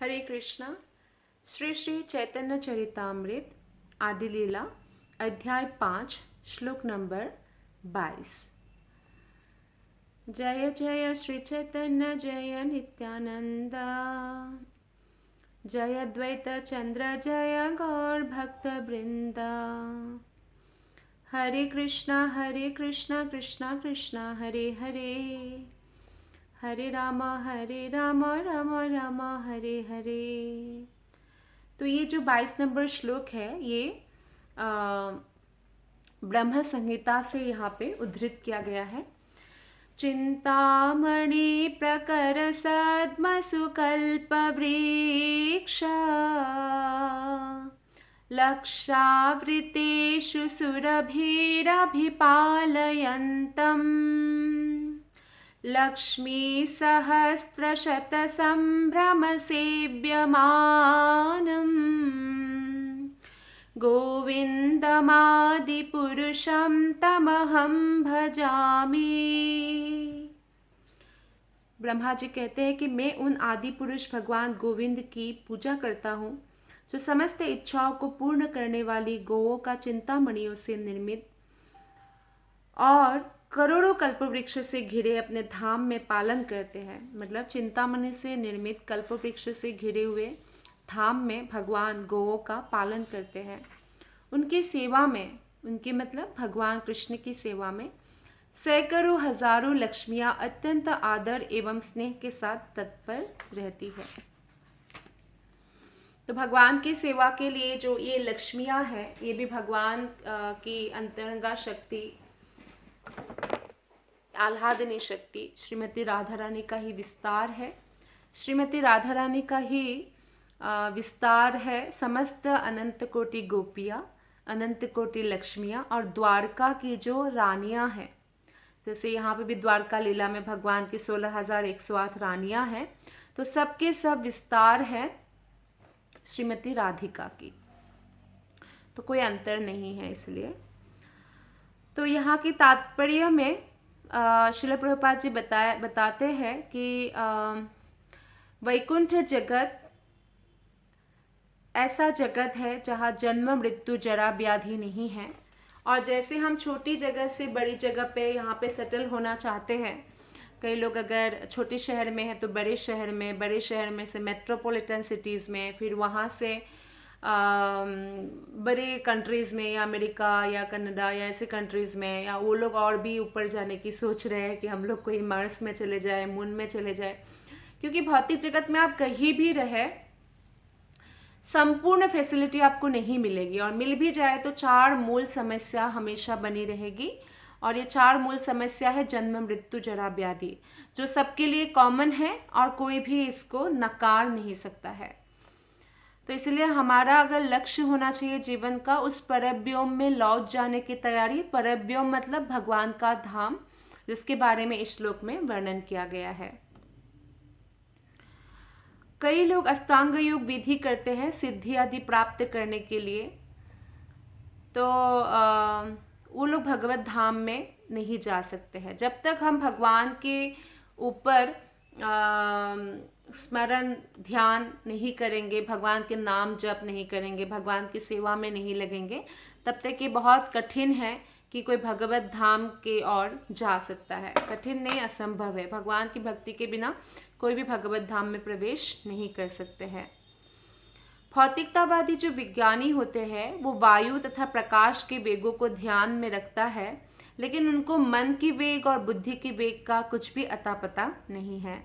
हरे कृष्णा। श्री श्री चैतन्य चरितामृत आदि लीला अध्याय 5 श्लोक नंबर 22। जय जय श्री चैतन्य जय नित्यानंद, जय द्वैत चंद्र जय गौर भक्त वृंद। हरे कृष्णा कृष्णा कृष्णा हरे हरे, हरे राम राम राम हरे हरे। तो ये जो 22 नंबर श्लोक है ये ब्रह्म संहिता से यहाँ पे उद्धृत किया गया है। चिंतामणि प्रकर सद्म सुकल्प वृक्ष, लक्षावृतेषु सुरभिरभिपालयन्तम्, लक्ष्मी सहस्रशत संभ्रम सेव्यमानम्, गोविन्दमादिपुरुषं तमहं भजामि। ब्रह्मा जी कहते हैं कि मैं उन आदि पुरुष भगवान गोविंद की पूजा करता हूँ जो समस्त इच्छाओं को पूर्ण करने वाली गोओं का चिंतामणियों से निर्मित और करोड़ों कल्पवृक्ष से घिरे अपने धाम में पालन करते हैं। मतलब चिंतामणि से निर्मित कल्पवृक्ष से घिरे हुए धाम में भगवान गोओं का पालन करते हैं। उनकी सेवा में, उनके मतलब भगवान कृष्ण की सेवा में सैकड़ों हजारों लक्ष्मियां अत्यंत आदर एवं स्नेह के साथ तत्पर रहती है। तो भगवान की सेवा के लिए जो ये लक्ष्मियां हैं, ये भी भगवान की अंतरंगा शक्ति, आह्लादनी शक्ति श्रीमती राधा रानी का ही विस्तार है। श्रीमती राधा रानी का ही विस्तार है समस्त अनंत कोटि गोपियाँ, अनंत कोटि लक्ष्मियाँ और द्वारका की जो रानियाँ हैं। जैसे यहाँ पे भी द्वारका लीला में भगवान की 16,108 रानियाँ हैं, तो सबके सब विस्तार है श्रीमती राधिका की, तो कोई अंतर नहीं है। इसलिए तो यहाँ की तात्पर्य में श्रील प्रभुपाद जी बताते हैं कि वैकुंठ जगत ऐसा जगत है जहाँ जन्म मृत्यु जरा व्याधि नहीं है। और जैसे हम छोटी जगह से बड़ी जगह पे यहाँ पे सेटल होना चाहते हैं, कई लोग अगर छोटे शहर में है तो बड़े शहर में, बड़े शहर में से मेट्रोपॉलिटन सिटीज़ में, फिर वहाँ से बड़े कंट्रीज़ में या अमेरिका या कनाडा या ऐसे कंट्रीज़ में, या वो लोग और भी ऊपर जाने की सोच रहे हैं कि हम लोग कोई मार्स में चले जाए, मून में चले जाए। क्योंकि भौतिक जगत में आप कहीं भी रहे संपूर्ण फैसिलिटी आपको नहीं मिलेगी, और मिल भी जाए तो 4 मूल समस्या हमेशा बनी रहेगी। और ये 4 मूल समस्या है जन्म मृत्यु जरा व्याधि, जो सबके लिए कॉमन है और कोई भी इसको नकार नहीं सकता है। तो इसलिए हमारा अगर लक्ष्य होना चाहिए जीवन का उस परव्योम में लौट जाने की तैयारी। परव्योम मतलब भगवान का धाम, जिसके बारे में इस श्लोक में वर्णन किया गया है। कई लोग अष्टांग योग विधि करते हैं सिद्धि आदि प्राप्त करने के लिए, तो वो लोग भगवत धाम में नहीं जा सकते हैं। जब तक हम भगवान के ऊपर स्मरण ध्यान नहीं करेंगे, भगवान के नाम जप नहीं करेंगे, भगवान की सेवा में नहीं लगेंगे, तब तक ये बहुत कठिन है कि कोई भगवत धाम के ओर जा सकता है। कठिन नहीं, असंभव है। भगवान की भक्ति के बिना कोई भी भगवत धाम में प्रवेश नहीं कर सकते हैं। भौतिकतावादी जो विज्ञानी होते हैं वो वायु तथा प्रकाश के वेगों को ध्यान में रखता है, लेकिन उनको मन की वेग और बुद्धि की वेग का कुछ भी अता पता नहीं है।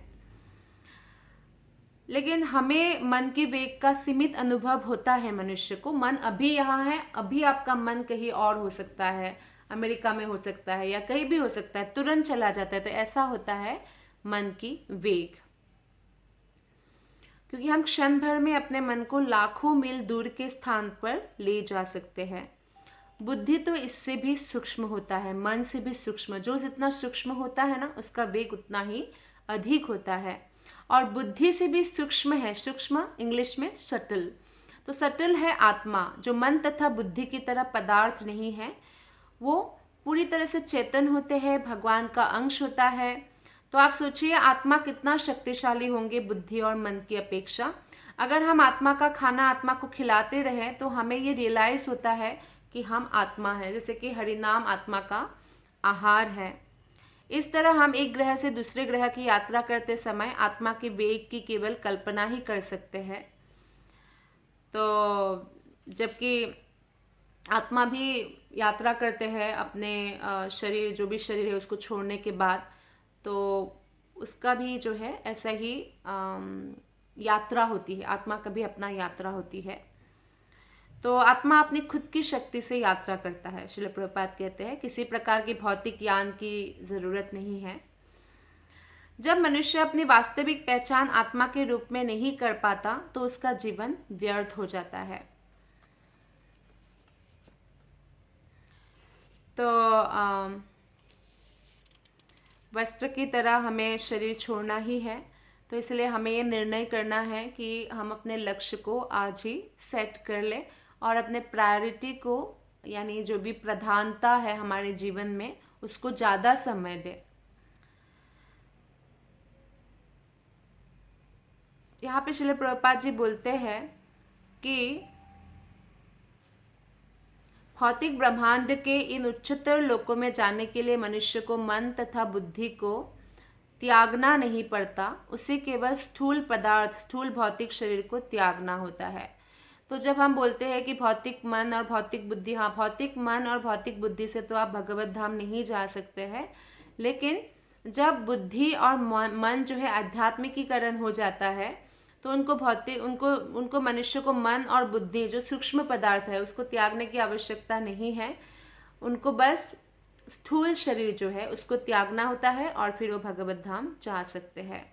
लेकिन हमें मन की वेग का सीमित अनुभव होता है। मनुष्य को मन अभी यहाँ है, अभी आपका मन कहीं और हो सकता है, अमेरिका में हो सकता है या कहीं भी हो सकता है, तुरंत चला जाता है। तो ऐसा होता है मन की वेग, क्योंकि हम क्षण भर में अपने मन को लाखों मील दूर के स्थान पर ले जा सकते हैं। बुद्धि तो इससे भी सूक्ष्म होता है, मन से भी सूक्ष्म। जो जितना सूक्ष्म होता है ना, उसका वेग उतना ही अधिक होता है। और बुद्धि से भी सूक्ष्म है, सूक्ष्म इंग्लिश में सटल। तो सटल है आत्मा, जो मन तथा बुद्धि की तरह पदार्थ नहीं है, वो पूरी तरह से चेतन होते हैं, भगवान का अंश होता है। तो आप सोचिए आत्मा कितना शक्तिशाली होंगे बुद्धि और मन की अपेक्षा। अगर हम आत्मा का खाना आत्मा को खिलाते रहें तो हमें ये रियलाइज होता है कि हम आत्मा हैं, जैसे कि हरिनाम आत्मा का आहार है। इस तरह हम एक ग्रह से दूसरे ग्रह की यात्रा करते समय आत्मा के वेग की केवल कल्पना ही कर सकते हैं। तो जबकि आत्मा भी यात्रा करते हैं अपने शरीर, जो भी शरीर है उसको छोड़ने के बाद, तो उसका भी जो है ऐसा ही यात्रा होती है। आत्मा का भी अपना यात्रा होती है। तो आत्मा अपनी खुद की शक्ति से यात्रा करता है। श्रील प्रभुपाद कहते हैं किसी प्रकार की भौतिक यान की जरूरत नहीं है। जब मनुष्य अपनी वास्तविक पहचान आत्मा के रूप में नहीं कर पाता तो उसका जीवन व्यर्थ हो जाता है। तो वस्त्र की तरह हमें शरीर छोड़ना ही है। तो इसलिए हमें ये निर्णय करना है कि हम अपने लक्ष्य को आज ही सेट कर लें और अपने प्रायोरिटी को, यानी जो भी प्रधानता है हमारे जीवन में, उसको ज़्यादा समय दें। यहाँ पे श्रील प्रभुपाद जी बोलते हैं कि भौतिक ब्रह्मांड के इन उच्चतर लोकों में जाने के लिए मनुष्य को मन तथा बुद्धि को त्यागना नहीं पड़ता, उसे केवल स्थूल पदार्थ, स्थूल भौतिक शरीर को त्यागना होता है। तो जब हम बोलते हैं कि भौतिक मन और भौतिक बुद्धि, हाँ, भौतिक मन और भौतिक बुद्धि से तो आप भगवत धाम नहीं जा सकते हैं, लेकिन जब बुद्धि और मन जो है आध्यात्मिकीकरण हो जाता है तो उनको मनुष्य को मन और बुद्धि, जो सूक्ष्म पदार्थ है, उसको त्यागने की आवश्यकता नहीं है। उनको बस स्थूल शरीर जो है उसको त्यागना होता है और फिर वो भगवत धाम जा सकते हैं।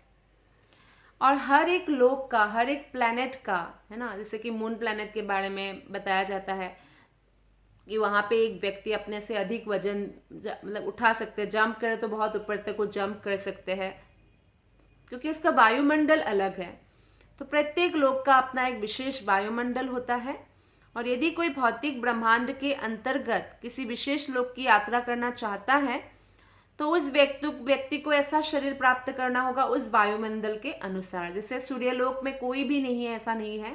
और हर एक लोक का, हर एक प्लैनेट का, है ना, जैसे कि मून प्लैनेट के बारे में बताया जाता है कि वहाँ पे एक व्यक्ति अपने से अधिक वजन मतलब उठा सकते हैं, जंप करे तो बहुत ऊपर तक वो जंप कर सकते हैं, क्योंकि इसका वायुमंडल अलग है। तो प्रत्येक लोक का अपना एक विशेष वायुमंडल होता है। और यदि कोई भौतिक ब्रह्मांड के अंतर्गत किसी विशेष लोक की यात्रा करना चाहता है तो उस व्यक्ति को ऐसा शरीर प्राप्त करना होगा उस वायुमंडल के अनुसार। जैसे सूर्यलोक में कोई भी नहीं है, ऐसा नहीं है,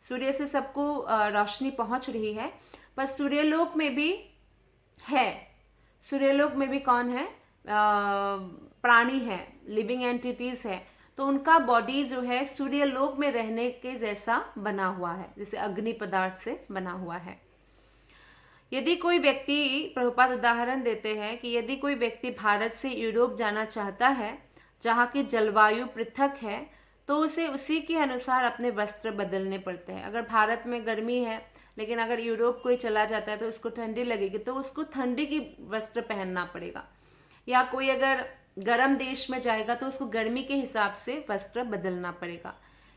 सूर्य से सबको रोशनी पहुंच रही है, पर सूर्यलोक में भी है, सूर्यलोक में भी कौन है, प्राणी है, लिविंग एंटिटीज है। तो उनका बॉडी जो है सूर्यलोक में रहने के जैसा बना हुआ है, जैसे अग्नि पदार्थ से बना हुआ है। यदि कोई व्यक्ति, प्रभुपाद उदाहरण देते हैं कि यदि कोई व्यक्ति भारत से यूरोप जाना चाहता है जहाँ की जलवायु पृथक है, तो उसे उसी के अनुसार अपने वस्त्र बदलने पड़ते हैं। अगर भारत में गर्मी है लेकिन अगर यूरोप कोई चला जाता है तो उसको ठंडी लगेगी, तो उसको ठंडी की वस्त्र पहनना पड़ेगा। या कोई अगर गर्म देश में जाएगा तो उसको गर्मी के हिसाब से वस्त्र बदलना पड़ेगा।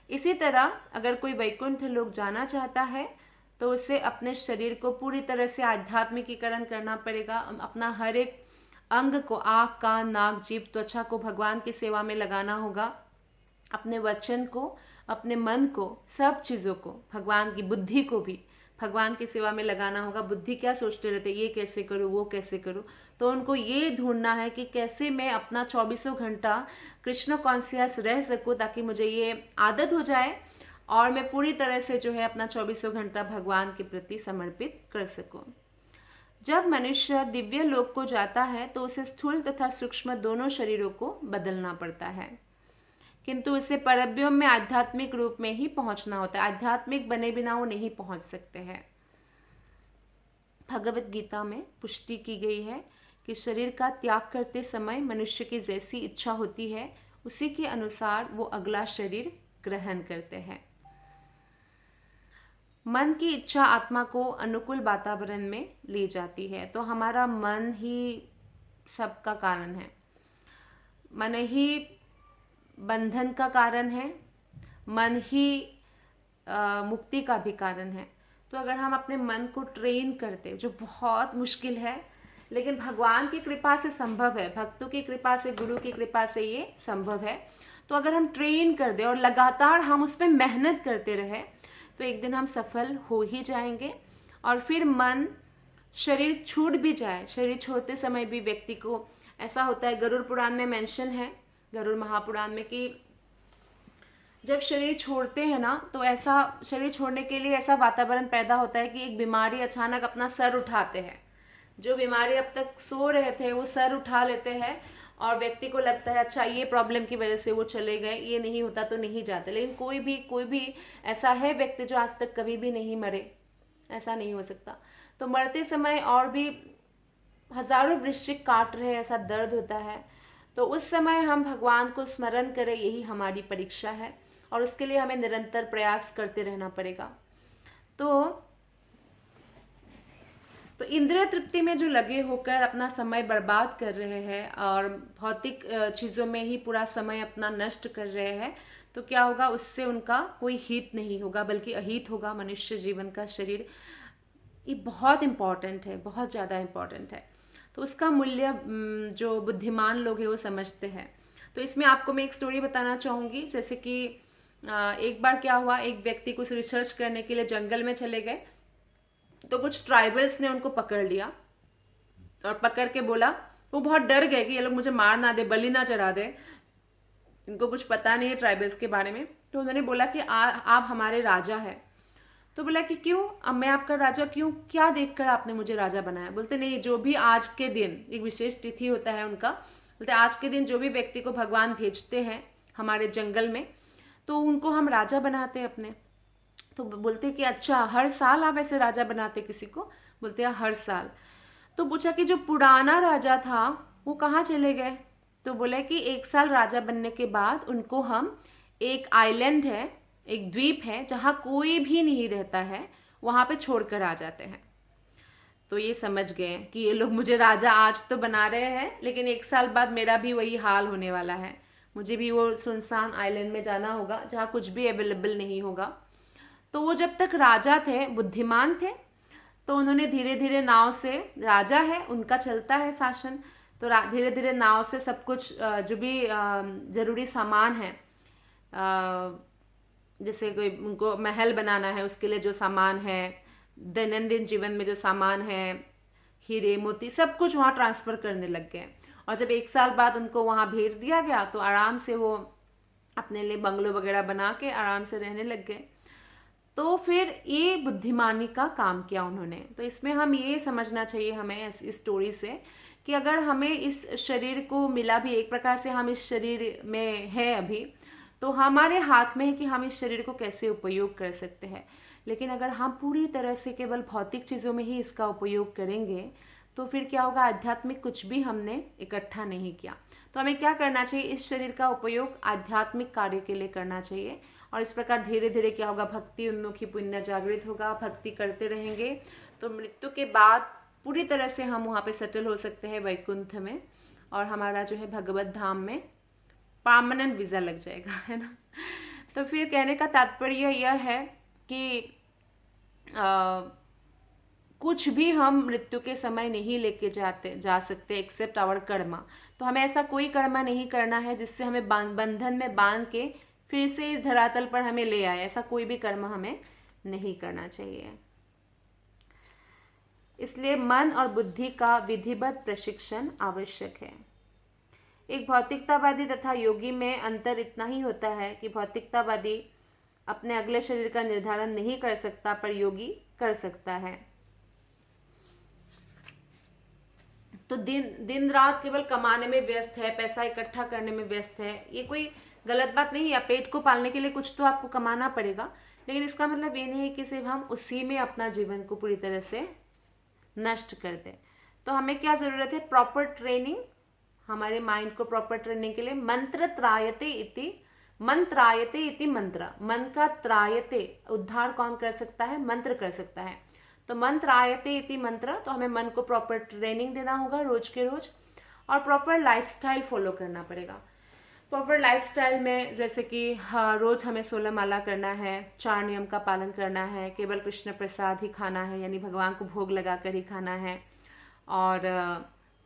इसी तरह अगर कोई वैकुंठ लोक जाना चाहता है तो उसे अपने शरीर को पूरी तरह से आध्यात्मिकीकरण करना पड़ेगा। अपना हर एक अंग को, आँख, कान, नाक, जीभ, त्वचा को भगवान की सेवा में लगाना होगा। अपने वचन को, अपने मन को, सब चीज़ों को, भगवान की बुद्धि को भी भगवान की सेवा में लगाना होगा। बुद्धि क्या सोचते रहते, ये कैसे करूँ, वो कैसे करूँ, तो उनको ये ढूंढना है कि कैसे मैं अपना 24 घंटा कृष्ण कॉन्शियस रह सकूँ, ताकि मुझे ये आदत हो जाए और मैं पूरी तरह से जो है अपना 24 घंटा भगवान के प्रति समर्पित कर सकूं। जब मनुष्य दिव्य लोक को जाता है तो उसे स्थूल तथा सूक्ष्म दोनों शरीरों को बदलना पड़ता है, किंतु उसे परब्योम में आध्यात्मिक रूप में ही पहुंचना होता है। आध्यात्मिक बने बिना वो नहीं पहुंच सकते हैं। भगवत गीता में पुष्टि की गई है कि शरीर का त्याग करते समय मनुष्य की जैसी इच्छा होती है उसी के अनुसार वो अगला शरीर ग्रहण करते हैं। मन की इच्छा आत्मा को अनुकूल वातावरण में ले जाती है। तो हमारा मन ही सबका कारण है, मन ही बंधन का कारण है, मन ही मुक्ति का भी कारण है। तो अगर हम अपने मन को ट्रेन करते, जो बहुत मुश्किल है लेकिन भगवान की कृपा से संभव है, भक्तों की कृपा से, गुरु की कृपा से ये संभव है। तो अगर हम ट्रेन कर दे और लगातार हम उस पर मेहनत करते रहे तो एक दिन हम सफल हो ही जाएंगे। और फिर मन, शरीर छूट भी जाए, शरीर छोड़ते समय भी व्यक्ति को ऐसा होता है, गरुड़ पुराण में मेंशन है, गरुड़ महापुराण में, कि जब शरीर छोड़ते हैं ना, तो ऐसा शरीर छोड़ने के लिए ऐसा वातावरण पैदा होता है कि एक बीमारी अचानक अपना सर उठाते हैं। जो बीमारी अब तक सो रहे थे वो सर उठा लेते हैं, और व्यक्ति को लगता है अच्छा ये प्रॉब्लम की वजह से वो चले गए, ये नहीं होता तो नहीं जाते। लेकिन कोई भी ऐसा है व्यक्ति जो आज तक कभी भी नहीं मरे, ऐसा नहीं हो सकता। तो मरते समय और भी हजारों वृश्चिक काट रहे, ऐसा दर्द होता है। तो उस समय हम भगवान को स्मरण करें, यही हमारी परीक्षा है, और उसके लिए हमें निरंतर प्रयास करते रहना पड़ेगा। तो इंद्रिय तृप्ति में जो लगे होकर अपना समय बर्बाद कर रहे हैं और भौतिक चीज़ों में ही पूरा समय अपना नष्ट कर रहे हैं, तो क्या होगा, उससे उनका कोई हित नहीं होगा बल्कि अहित होगा। मनुष्य जीवन का शरीर ये बहुत इम्पॉर्टेंट है, बहुत ज़्यादा इम्पॉर्टेंट है। तो उसका मूल्य जो बुद्धिमान लोग हैं वो समझते हैं। तो इसमें आपको मैं एक स्टोरी बताना चाहूँगी। जैसे कि एक बार क्या हुआ, एक व्यक्ति कुछ रिसर्च करने के लिए जंगल में चले गए, तो कुछ ट्राइबल्स ने उनको पकड़ लिया और पकड़ के बोला, वो बहुत डर गए कि ये लोग मुझे मार ना दे, बलि ना चढ़ा दे, इनको कुछ पता नहीं है ट्राइबल्स के बारे में। तो उन्होंने बोला कि आप हमारे राजा हैं। तो बोला कि क्यों, अब मैं आपका राजा क्यों, क्या देखकर आपने मुझे राजा बनाया? बोलते नहीं, जो भी आज के दिन, एक विशेष तिथि होता है उनका, बोलते आज के दिन जो भी व्यक्ति को भगवान भेजते हैं हमारे जंगल में, तो उनको हम राजा बनाते हैं अपने। तो बोलते कि अच्छा, हर साल आप ऐसे राजा बनाते किसी को? बोलते हैं हर साल। तो पूछा कि जो पुराना राजा था वो कहाँ चले गए? तो बोले कि एक साल राजा बनने के बाद उनको हम एक आइलैंड है, एक द्वीप है जहाँ कोई भी नहीं रहता है, वहाँ पे छोड़कर आ जाते हैं। तो ये समझ गए कि ये लोग मुझे राजा आज तो बना रहे हैं, लेकिन एक साल बाद मेरा भी वही हाल होने वाला है, मुझे भी वो सुनसान आइलैंड में जाना होगा जहाँ कुछ भी अवेलेबल नहीं होगा। तो वो जब तक राजा थे, बुद्धिमान थे, तो उन्होंने धीरे धीरे नाव से, राजा है उनका चलता है शासन, तो धीरे धीरे नाव से सब कुछ जो भी ज़रूरी सामान है, जैसे कोई उनको महल बनाना है उसके लिए जो सामान है, दैनंदिन जीवन में जो सामान है, हीरे मोती, सब कुछ वहाँ ट्रांसफ़र करने लग गए। और जब एक साल बाद उनको वहाँ भेज दिया गया तो आराम से वो अपने लिए बंगलो वगैरह बना के आराम से रहने लग गए। तो फिर ये बुद्धिमानी का काम किया उन्होंने। तो इसमें हम ये समझना चाहिए हमें इस स्टोरी से कि अगर हमें इस शरीर को मिला भी, एक प्रकार से हम इस शरीर में है अभी, तो हमारे हाथ में है कि हम इस शरीर को कैसे उपयोग कर सकते हैं। लेकिन अगर हम पूरी तरह से केवल भौतिक चीज़ों में ही इसका उपयोग करेंगे तो फिर क्या होगा, आध्यात्मिक कुछ भी हमने इकट्ठा नहीं किया। तो हमें क्या करना चाहिए, इस शरीर का उपयोग आध्यात्मिक कार्य के लिए करना चाहिए। और इस प्रकार धीरे धीरे क्या होगा, भक्ति उन्मुखी पुण्य जागृत होगा, भक्ति करते रहेंगे तो मृत्यु के बाद पूरी तरह से हम वहाँ पे सेटल हो सकते हैं वैकुंठ में, और हमारा जो है भगवत धाम में परमानेंट वीज़ा लग जाएगा, है ना। तो फिर कहने का तात्पर्य यह है कि कुछ भी हम मृत्यु के समय नहीं लेके जा सकते एक्सेप्ट आवर कर्मा। तो हमें ऐसा कोई कर्मा नहीं करना है जिससे हमें बंधन में बांध के फिर से इस धरातल पर हमें ले आए, ऐसा कोई भी कर्म हमें नहीं करना चाहिए। इसलिए मन और बुद्धि का विधिवत प्रशिक्षण आवश्यक है। एक भौतिकतावादी तथा योगी में अंतर इतना ही होता है कि भौतिकतावादी अपने अगले शरीर का निर्धारण नहीं कर सकता, पर योगी कर सकता है। तो दिन रात केवल कमाने में व्यस्त है, पैसा इकट्ठा करने में व्यस्त है, ये कोई गलत बात नहीं है। पेट को पालने के लिए कुछ तो आपको कमाना पड़ेगा, लेकिन इसका मतलब ये नहीं है कि सिर्फ हम उसी में अपना जीवन को पूरी तरह से नष्ट कर दें। तो हमें क्या ज़रूरत है, प्रॉपर ट्रेनिंग, हमारे माइंड को प्रॉपर ट्रेनिंग के लिए मंत्र त्रायते इति, मन त्रायते इति मंत्र, मन का त्रायते उद्धार कौन कर सकता है, मंत्र कर सकता है। तो मंत्र आयते इति मंत्र, तो हमें मन को प्रॉपर ट्रेनिंग देना होगा रोज के रोज, और प्रॉपर लाइफस्टाइल फॉलो करना पड़ेगा। प्रॉपर लाइफस्टाइल में जैसे कि रोज हमें 16 माला करना है, 4 नियम का पालन करना है, केवल कृष्ण प्रसाद ही खाना है, यानी भगवान को भोग लगा कर ही खाना है, और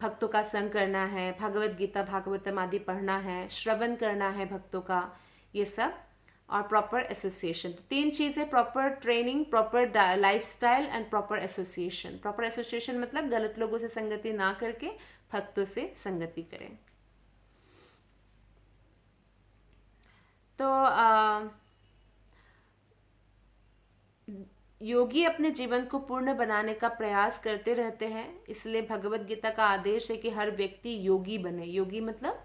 भक्तों का संग करना है, भगवत गीता भागवतम आदि पढ़ना है, श्रवण करना है भक्तों का, ये सब, और प्रॉपर एसोसिएशन। तो 3 चीज़ें, proper training, proper lifestyle and proper association. Proper association मतलब गलत लोगों से संगति ना करके भक्तों से संगति करें। तो योगी अपने जीवन को पूर्ण बनाने का प्रयास करते रहते हैं, इसलिए भगवत गीता का आदेश है कि हर व्यक्ति योगी बने। योगी मतलब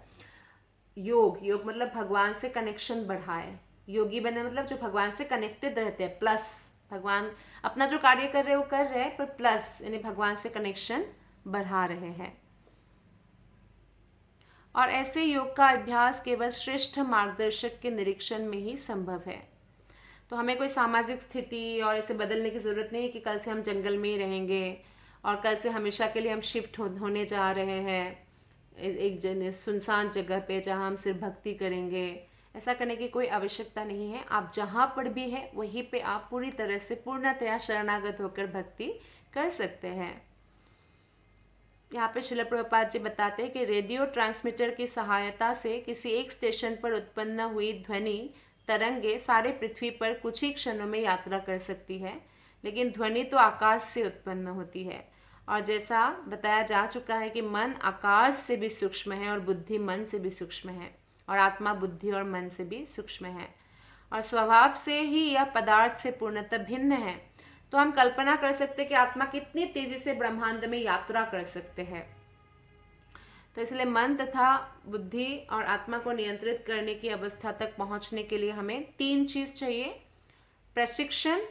योग मतलब भगवान से कनेक्शन बढ़ाए। योगी बने मतलब जो भगवान से कनेक्टेड रहते हैं, प्लस भगवान अपना जो कार्य कर रहे हैं वो कर रहे हैं, पर प्लस यानी भगवान से कनेक्शन बढ़ा रहे हैं। और ऐसे योग का अभ्यास केवल श्रेष्ठ मार्गदर्शक के निरीक्षण में ही संभव है। तो हमें कोई सामाजिक स्थिति और ऐसे बदलने की ज़रूरत नहीं है कि कल से हम जंगल में ही रहेंगे और कल से हमेशा के लिए हम शिफ्ट होने जा रहे हैं एक सुनसान जगह पे जहाँ हम सिर्फ भक्ति करेंगे। ऐसा करने की कोई आवश्यकता नहीं है। आप जहाँ पर भी हैं वहीं पे आप पूरी तरह से पूर्णतया शरणागत होकर भक्ति कर सकते हैं। यहाँ पे श्रील प्रभुपाद जी बताते हैं कि रेडियो ट्रांसमीटर की सहायता से किसी एक स्टेशन पर उत्पन्न हुई ध्वनि तरंगे सारे पृथ्वी पर कुछ ही क्षणों में यात्रा कर सकती है, लेकिन ध्वनि तो आकाश से उत्पन्न होती है। और जैसा बताया जा चुका है कि मन आकाश से भी सूक्ष्म है और बुद्धि मन से भी सूक्ष्म है, और आत्मा बुद्धि और मन से भी सूक्ष्म है, और स्वभाव से ही यह पदार्थ से पूर्णतः भिन्न है। तो हम कल्पना कर सकते हैं कि आत्मा कितनी तेजी से ब्रह्मांड में यात्रा कर सकते हैं। तो इसलिए मन तथा बुद्धि और आत्मा को नियंत्रित करने की अवस्था तक पहुंचने के लिए हमें 3 चीज चाहिए: प्रशिक्षण,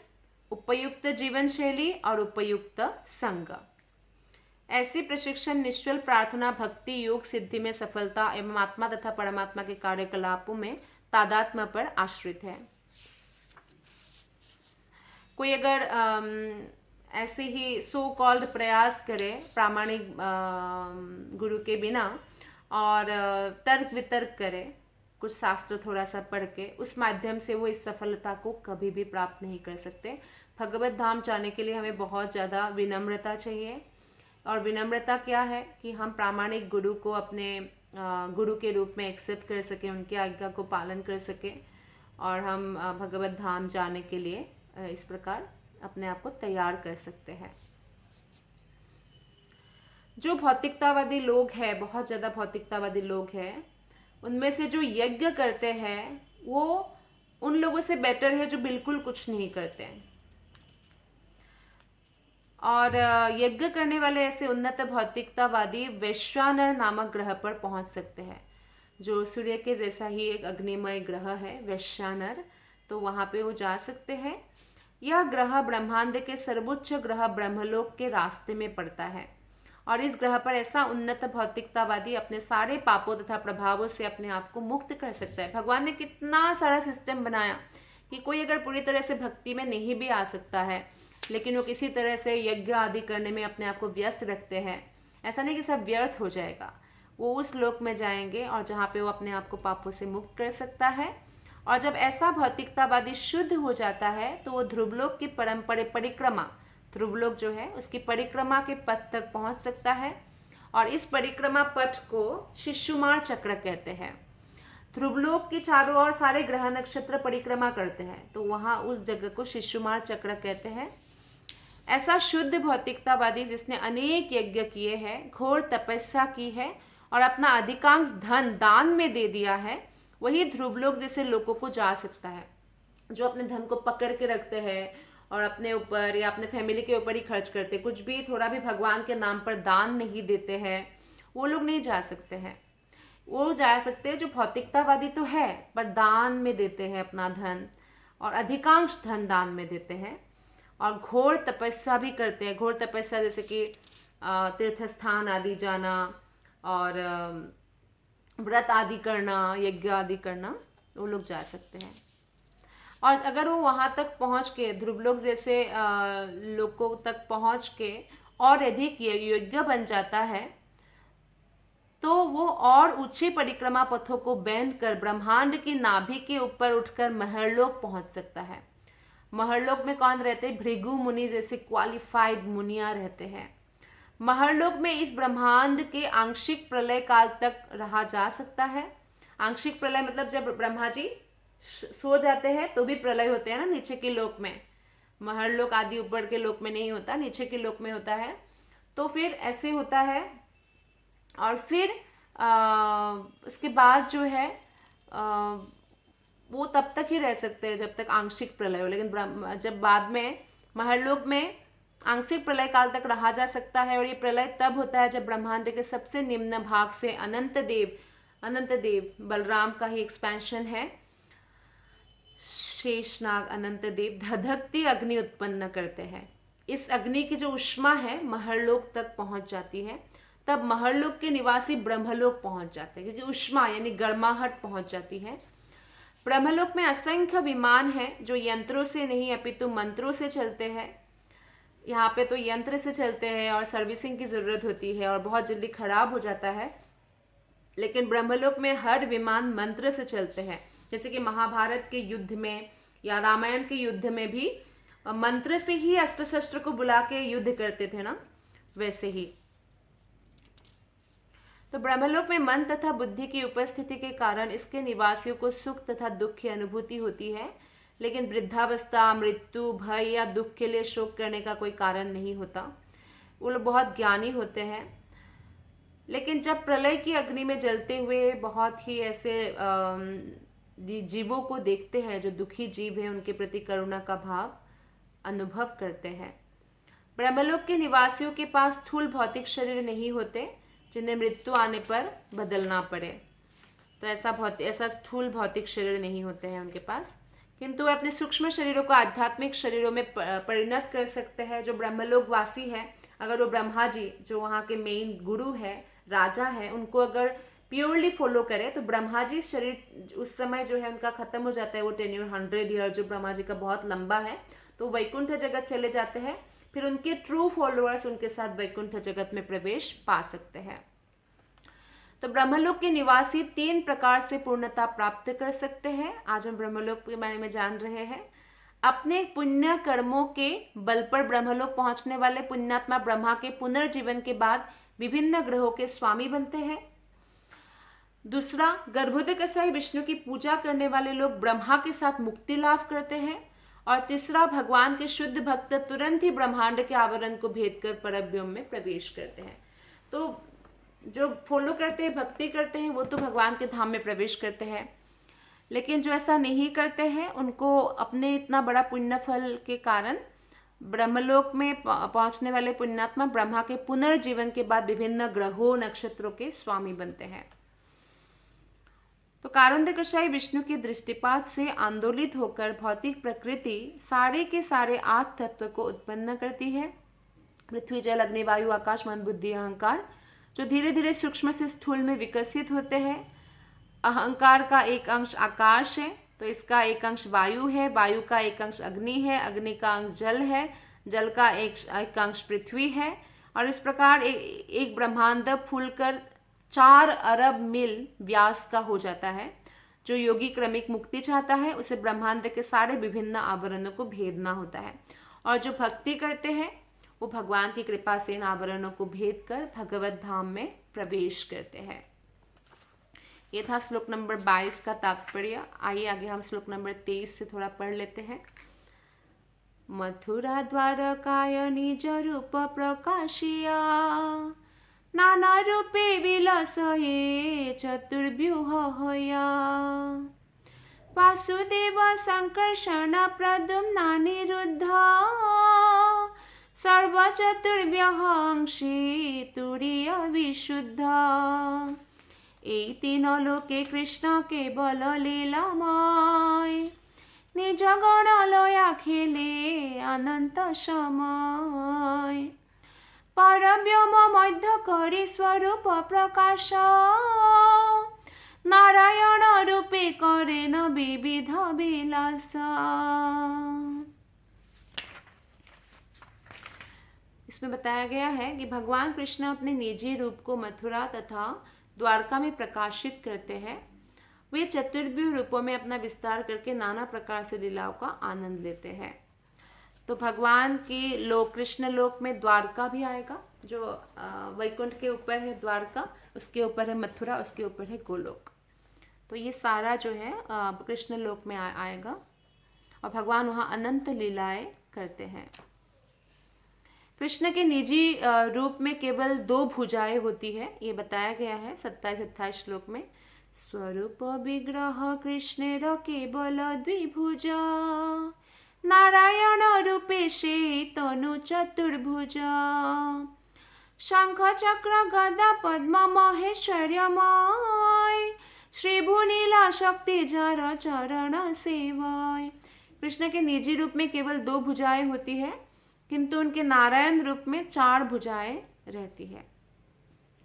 उपयुक्त जीवन शैली और उपयुक्त संग। ऐसी प्रशिक्षण निश्चल प्रार्थना, भक्ति, योग, सिद्धि में सफलता एवं आत्मा तथा परमात्मा के कार्यकलापों में तादात्म्य पर आश्रित है। कोई अगर ऐसे ही सो कॉल्ड प्रयास करे प्रामाणिक गुरु के बिना और तर्क वितर्क करे, कुछ शास्त्र थोड़ा सा पढ़ के, उस माध्यम से वो इस सफलता को कभी भी प्राप्त नहीं कर सकते। भगवत धाम जाने के लिए हमें बहुत ज़्यादा विनम्रता चाहिए। और विनम्रता क्या है कि हम प्रामाणिक गुरु को अपने गुरु के रूप में एक्सेप्ट कर सकें, उनकी आज्ञा को पालन कर सकें, और हम भगवत धाम जाने के लिए इस प्रकार अपने आप को तैयार कर सकते हैं। जो भौतिकतावादी लोग हैं, बहुत ज़्यादा भौतिकतावादी लोग हैं, उनमें से जो यज्ञ करते हैं वो उन लोगों से बेटर है जो बिल्कुल कुछ नहीं करते हैं। और यज्ञ करने वाले ऐसे उन्नत भौतिकतावादी वैश्वानर नामक ग्रह पर पहुंच सकते हैं, जो सूर्य के जैसा ही एक अग्निमय ग्रह है वैश्वानर। तो वहां पे वो जा सकते हैं। यह ग्रह ब्रह्मांड के सर्वोच्च ग्रह ब्रह्मलोक के रास्ते में पड़ता है, और इस ग्रह पर ऐसा उन्नत भौतिकतावादी अपने सारे पापों तथा प्रभावों से अपने आप को मुक्त कर सकता है। भगवान ने कितना सारा सिस्टम बनाया कि कोई अगर पूरी तरह से भक्ति में नहीं भी आ सकता है, लेकिन वो किसी तरह से यज्ञ आदि करने में अपने आप को व्यस्त रखते हैं, ऐसा नहीं कि सब व्यर्थ हो जाएगा। वो उस लोक में जाएंगे और जहाँ पे वो अपने आप को पापों से मुक्त कर सकता है। और जब ऐसा भौतिकतावादी शुद्ध हो जाता है तो वो ध्रुवलोक की परिक्रमा, ध्रुवलोक जो है उसकी परिक्रमा के पथ तक पहुंच सकता है, और इस परिक्रमा पथ को शिशुमार चक्र कहते हैं। ध्रुवलोक के चारों ओर सारे ग्रह नक्षत्र परिक्रमा करते हैं, तो वहां उस जगह को शिशुमार चक्र कहते हैं। ऐसा शुद्ध भौतिकतावादी जिसने अनेक यज्ञ किए हैं, घोर तपस्या की है और अपना अधिकांश धन दान में दे दिया है, वही ध्रुवलोक जैसे लोगों को जा सकता है। जो अपने धन को पकड़ के रखते हैं और अपने ऊपर या अपने फैमिली के ऊपर ही खर्च करते, कुछ भी थोड़ा भी भगवान के नाम पर दान नहीं देते हैं, वो लोग नहीं जा सकते हैं। वो जा सकते हैं जो भौतिकतावादी तो है पर दान में देते हैं अपना धन, और अधिकांश धन दान में देते हैं, और घोर तपस्या भी करते हैं। घोर तपस्या जैसे कि तीर्थ स्थान आदि जाना और व्रत आदि करना, यज्ञ आदि करना, वो लोग जा सकते हैं। और अगर वो वहाँ तक पहुँच के, ध्रुवलोक जैसे लोगों तक पहुँच के और अधिक यज्ञ बन जाता है, तो वो और ऊंचे परिक्रमा पथों को बेंड कर ब्रह्मांड की नाभि के ऊपर उठकर महरलोक पहुंच सकता है। महरलोक में कौन रहते हैं? भृगु मुनि जैसे क्वालिफाइड मुनिया रहते हैं। महरलोक में इस ब्रह्मांड के आंशिक प्रलय काल तक रहा जा सकता है। आंशिक प्रलय मतलब जब ब्रह्मा जी सो जाते हैं तो भी प्रलय होते हैं ना, नीचे के लोक में। महरलोक आदि ऊपर के लोक में नहीं होता, नीचे के लोक में होता है। तो फिर ऐसे होता है, और फिर उसके बाद जो है वो तब तक ही रह सकते हैं जब तक आंशिक प्रलय हो, लेकिन जब बाद में महर्लोक में आंशिक प्रलय काल तक रहा जा सकता है। और ये प्रलय तब होता है जब ब्रह्मांड के सबसे निम्न भाग से अनंत देव बलराम का ही एक्सपेंशन है, शेषनाग अनंत देव धधकती अग्नि उत्पन्न करते हैं। इस अग्नि की जो उष्मा है महर्लोक तक पहुंच जाती है, तब महर्लोक के निवासी ब्रह्मलोक पहुंच जाते हैं, क्योंकि उष्मा यानी गर्माहट पहुंच जाती है। ब्रह्मलोक में असंख्य विमान हैं जो यंत्रों से नहीं अपितु मंत्रों से चलते हैं। यहाँ पे तो यंत्र से चलते हैं और सर्विसिंग की जरूरत होती है और बहुत जल्दी खराब हो जाता है, लेकिन ब्रह्मलोक में हर विमान मंत्र से चलते हैं। जैसे कि महाभारत के युद्ध में या रामायण के युद्ध में भी मंत्र से ही अस्त्र शस्त्र को बुला के युद्ध करते थे ना, वैसे ही। तो ब्रह्मलोक में मन तथा बुद्धि की उपस्थिति के कारण इसके निवासियों को सुख तथा दुख की अनुभूति होती है, लेकिन वृद्धावस्था, मृत्यु, भय या दुख के लिए शोक करने का कोई कारण नहीं होता। वो लोग बहुत ज्ञानी होते हैं। लेकिन जब प्रलय की अग्नि में जलते हुए बहुत ही ऐसे जीवों को देखते हैं जो दुखी जीव हैं, उनके प्रति करुणा का भाव अनुभव करते हैं। ब्रह्मलोक के निवासियों के पास स्थूल भौतिक शरीर नहीं होते जिन्हें मृत्यु आने पर बदलना पड़े। तो ऐसा स्थूल भौतिक शरीर नहीं होते हैं उनके पास, किंतु वे अपने सूक्ष्म शरीरों को आध्यात्मिक शरीरों में परिणत कर सकते हैं। जो ब्रह्मलोक वासी है, अगर वो ब्रह्मा जी जो वहाँ के मेन गुरु है, राजा है, उनको अगर प्योरली फॉलो करे तो ब्रह्मा जी शरीर उस समय जो है उनका खत्म हो जाता है। वो टेन्योर 100 ईयर जो ब्रह्मा जी का बहुत लंबा है, तो वैकुंठ जगत चले जाते हैं। फिर उनके ट्रू फॉलोअर्स उनके साथ वैकुंठ जगत में प्रवेश पा सकते हैं। तो ब्रह्मलोक के निवासी 3 प्रकार से पूर्णता प्राप्त कर सकते हैं। आज हम ब्रह्मलोक के बारे में जान रहे हैं। अपने पुण्य कर्मों के बल पर ब्रह्मलोक पहुंचने वाले पुण्यात्मा ब्रह्मा के पुनर्जीवन के बाद विभिन्न ग्रहों के स्वामी बनते हैं। दूसरा, गर्भोदकशाही विष्णु की पूजा करने वाले लोग ब्रह्मा के साथ मुक्ति लाभ करते हैं। और तीसरा, भगवान के शुद्ध भक्त तुरंत ही ब्रह्मांड के आवरण को भेद कर परब्रह्म में प्रवेश करते हैं। तो जो फॉलो करते हैं, भक्ति करते हैं, वो तो भगवान के धाम में प्रवेश करते हैं, लेकिन जो ऐसा नहीं करते हैं उनको अपने इतना बड़ा पुण्य फल के कारण ब्रह्मलोक में पहुंचने वाले पुण्यात्मा ब्रह्मा के पुनर्जीवन के बाद विभिन्न ग्रहों, नक्षत्रों के स्वामी बनते हैं। तो कारुण्यकशाही विष्णु की दृष्टिपात से आंदोलित होकर भौतिक प्रकृति सारे के सारे 8 तत्व को उत्पन्न करती है। पृथ्वी, जल, अग्नि, वायु, आकाश, मन, बुद्धि, अहंकार, जो धीरे धीरे सूक्ष्म से स्थूल में विकसित होते हैं। अहंकार का एक अंश आकाश है, तो इसका एक अंश वायु है, वायु का एक अंश अग्नि है, अग्नि का अंश जल है, जल का एक अंश पृथ्वी है। और इस प्रकार एक ब्रह्मांड फूलकर 4 अरब मील व्यास का हो जाता है। जो योगी क्रमिक मुक्ति चाहता है उसे ब्रह्मांड के सारे विभिन्न आवरणों को भेदना होता है। और जो भक्ति करते हैं वो भगवान की कृपा से इन आवरणों को भेद कर भगवत धाम में प्रवेश करते हैं। ये था श्लोक नंबर 22 का तात्पर्य। आइए आगे हम श्लोक नंबर 23 से थोड़ा पढ़ लेते हैं। मथुरा द्वारकाय निज रूप प्रकाशिया, नाना रूपे विलसये चतुर्व्यूह होया। वासुदेव संकर्षण प्रद्युम्नानिरुद्ध, सर्वचतुर्व्यहंसी तुरीय विशुद्ध। এই 3 লোকে কৃষ্ণ কেবল লীলাময়, নিজ গণ লয়া খেলে অনন্ত সময়। পরব্রহ্ম মধ্য করি স্বরূপ প্রকাশ, নারায়ণ রূপে করেন বিবিধ বিলাস। इसमें बताया गया है कि भगवान कृष्ण अपने निजी रूप को मथुरा तथा द्वारका में प्रकाशित करते हैं। वे चतुर्व्यूह रूपों में अपना विस्तार करके नाना प्रकार से लीलाओं का आनंद लेते हैं। तो भगवान की लोक, कृष्ण लोक में द्वारका भी आएगा, जो वैकुंठ के ऊपर है द्वारका, उसके ऊपर है मथुरा, उसके ऊपर है गोलोक। तो ये सारा जो है कृष्ण लोक में आएगा और भगवान वहाँ अनंत लीलाएं करते हैं। कृष्ण के निजी रूप में केवल 2 भुजाएं होती है, ये बताया गया है 27-28 श्लोक में। स्वरूप विग्रह कृष्णेर केवल द्विभुज नारायण रूपे से तनु चतुर्भुज शंख चक्र गदा पद्म महेश्वर्यमय श्री भूनीला शक्ति जर चरण सेवय। कृष्ण के निजी रूप में केवल 2 भुजाएं होती है, किंतु उनके नारायण रूप में 4 भुजाएं रहती है।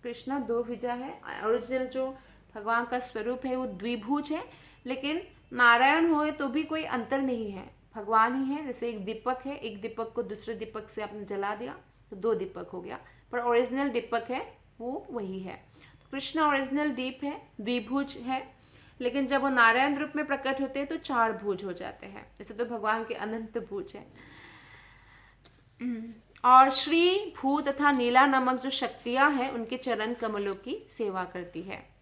कृष्ण 2 भुजा है। ओरिजिनल जो भगवान का स्वरूप है वो द्विभुज है, लेकिन नारायण होए तो भी कोई अंतर नहीं है, भगवान ही है। जैसे एक दीपक है, एक दीपक को दूसरे दीपक से आपने जला दिया तो 2 दीपक हो गया, पर ओरिजिनल दीपक है वो वही है। तो कृष्ण ओरिजिनल दीप है, द्विभुज है, लेकिन जब वो नारायण रूप में प्रकट होते हैं तो 4 भुज हो जाते हैं। जैसे तो भगवान के अनंत भुज है। और श्री, भू तथा नीला नामक जो शक्तियां हैं उनके चरण कमलों की सेवा करती है।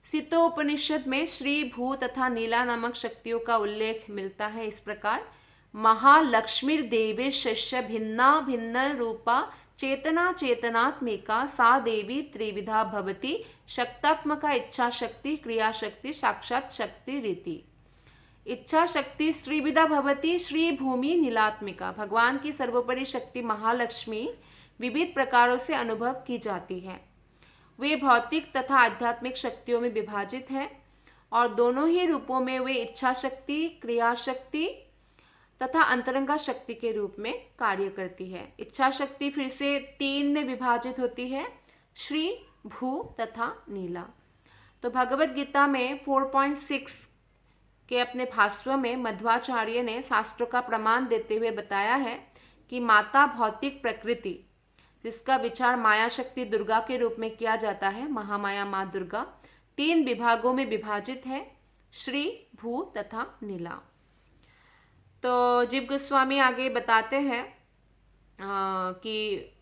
सीतोपनिषद में श्री, भू तथा नीला नामक शक्तियों का उल्लेख मिलता है इस प्रकार। महालक्ष्मीर देवी शिष्य भिन्ना भिन्न रूपा चेतना चेतनात्मिका सा देवी त्रिविधा भवती शक्तात्मका इच्छा शक्ति क्रिया शक्ति साक्षात शक्ति रीति। इच्छा शक्ति श्रीविधा भवती श्री भूमि नीलात्मिका। भगवान की सर्वोपरि शक्ति महालक्ष्मी विविध प्रकारों से अनुभव की जाती है। वे भौतिक तथा आध्यात्मिक शक्तियों में विभाजित है और दोनों ही रूपों में वे इच्छा शक्ति, क्रिया शक्ति तथा अंतरंगा शक्ति के रूप में कार्य करती है। इच्छा शक्ति फिर से 3 में विभाजित होती है, श्री, भू तथा नीला। तो भगवत गीता में 4.6 के अपने भाष्य में मध्वाचार्य ने शास्त्रों का प्रमाण देते हुए बताया है कि माता भौतिक प्रकृति, जिसका विचार माया शक्ति दुर्गा के रूप में किया जाता है, महामाया माँ दुर्गा, 3 विभागों में विभाजित है, श्री, भू तथा नीला। तो जीव गोस्वामी आगे बताते हैं कि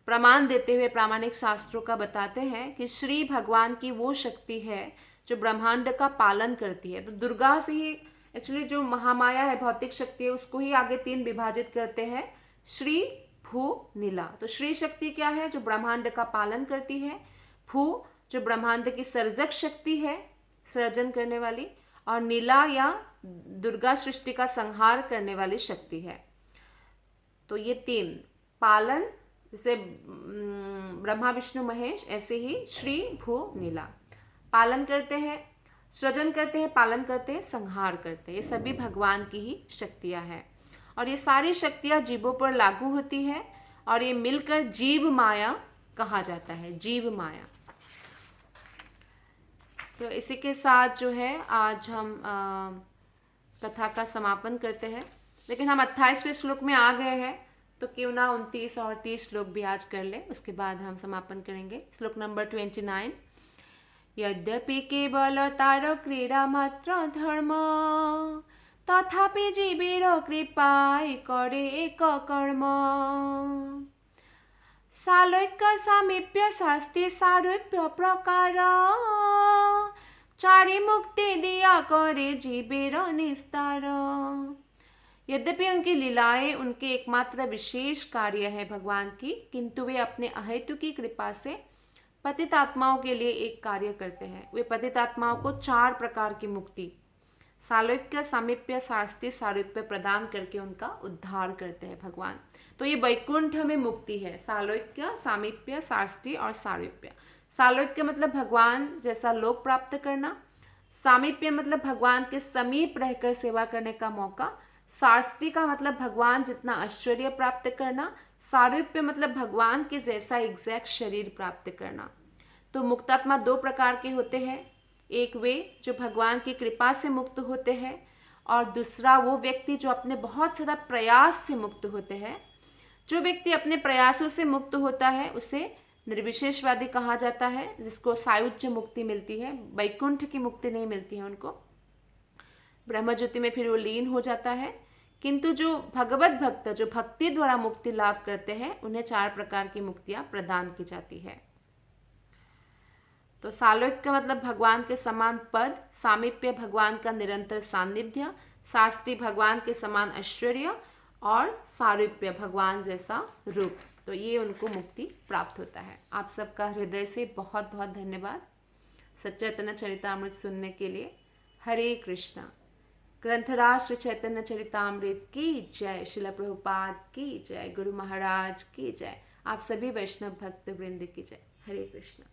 प्रमाण देते हुए प्रामाणिक शास्त्रों का बताते हैं कि श्री भगवान की वो शक्ति है जो ब्रह्मांड का पालन करती है। तो दुर्गा से ही एक्चुअली जो महामाया है, भौतिक शक्ति है, उसको ही आगे 3 विभाजित करते हैं, श्री, भू, नीला। तो श्री शक्ति क्या है? जो ब्रह्मांड का पालन करती है। भू जो ब्रह्मांड की सर्जक शक्ति है, सृजन करने वाली। और नीला या दुर्गा सृष्टि का संहार करने वाली शक्ति है। तो ये 3 पालन, जैसे ब्रह्मा विष्णु महेश, ऐसे ही श्री, भू, नीला पालन करते हैं, सृजन करते हैं, पालन करते हैं, संहार करते हैं। ये सभी भगवान की ही शक्तियां हैं और ये सारी शक्तियां जीवों पर लागू होती है और ये मिलकर जीव माया कहा जाता है, जीव माया। तो इसी के साथ जो है आज हम कथा का समापन करते हैं, लेकिन हम 28वें श्लोक में आ गए हैं, तो क्यों ना 29 और 30 श्लोक भी आज कर ले, उसके बाद हम समापन करेंगे। श्लोक नंबर 29। यद्यपि केवल तार क्रीड़ा मात्र धर्म तथापि जीवेर कृपाय करे एक कर्म सालोक्य सामीप्य शास्ति सारूप्य प्रकार चारि मुक्ति दिया करे जीवेर निस्तार। यद्यपि उनकी लीलाएं उनके एकमात्र विशेष कार्य है भगवान की, किंतु वे अपने अहेतु की कृपा से पतित आत्माओं के लिए एक कार्य करते हैं। वे पतित आत्माओं को 4 प्रकार की मुक्ति, सालोक्य, सामीप्य, शास्ति, सारूप्य प्रदान करके उनका उद्धार करते हैं भगवान। तो ये वैकुंठ में मुक्ति है, सालोक्य, सामीप्य, शास्ति और सारूप्य। सालोक्य मतलब भगवान जैसा लोक प्राप्त करना, सामीप्य मतलब भगवान के समीप रहकर सेवा करने का मौका, शास्ति का मतलब भगवान जितना ऐश्वर्य प्राप्त करना, सारूप्य मतलब भगवान के जैसा एग्जैक्ट शरीर प्राप्त करना। तो मुक्तात्मा 2 प्रकार के होते हैं, एक वे जो भगवान की कृपा से मुक्त होते हैं और दूसरा वो व्यक्ति जो अपने बहुत ज़्यादा प्रयास से मुक्त होते हैं। जो व्यक्ति अपने प्रयासों से मुक्त होता है उसे निर्विशेषवादी कहा जाता है, जिसको सायुज्य मुक्ति मिलती है, वैकुंठ की मुक्ति नहीं मिलती है उनको, ब्रह्मज्योति में फिर वो लीन हो जाता है। किंतु जो भगवत भक्त जो भक्ति द्वारा मुक्ति लाभ करते हैं उन्हें 4 प्रकार की मुक्तियां प्रदान की जाती है। तो सालोक्य मतलब भगवान के समान पद, सामीप्य भगवान का निरंतर सानिध्य, शास्त्री भगवान के समान ऐश्वर्य और सारूप्य भगवान जैसा रूप। तो ये उनको मुक्ति प्राप्त होता है। आप सबका हृदय से बहुत बहुत धन्यवाद। सच्चैतन्य चरितामृत सुनने के लिए। हरे कृष्णा। ग्रंथराज श्री चैतन्य चरितामृत की जय। शिला प्रभुपाद की जय। गुरु महाराज की जय। आप सभी वैष्णव भक्त वृंद की जय। हरे कृष्णा।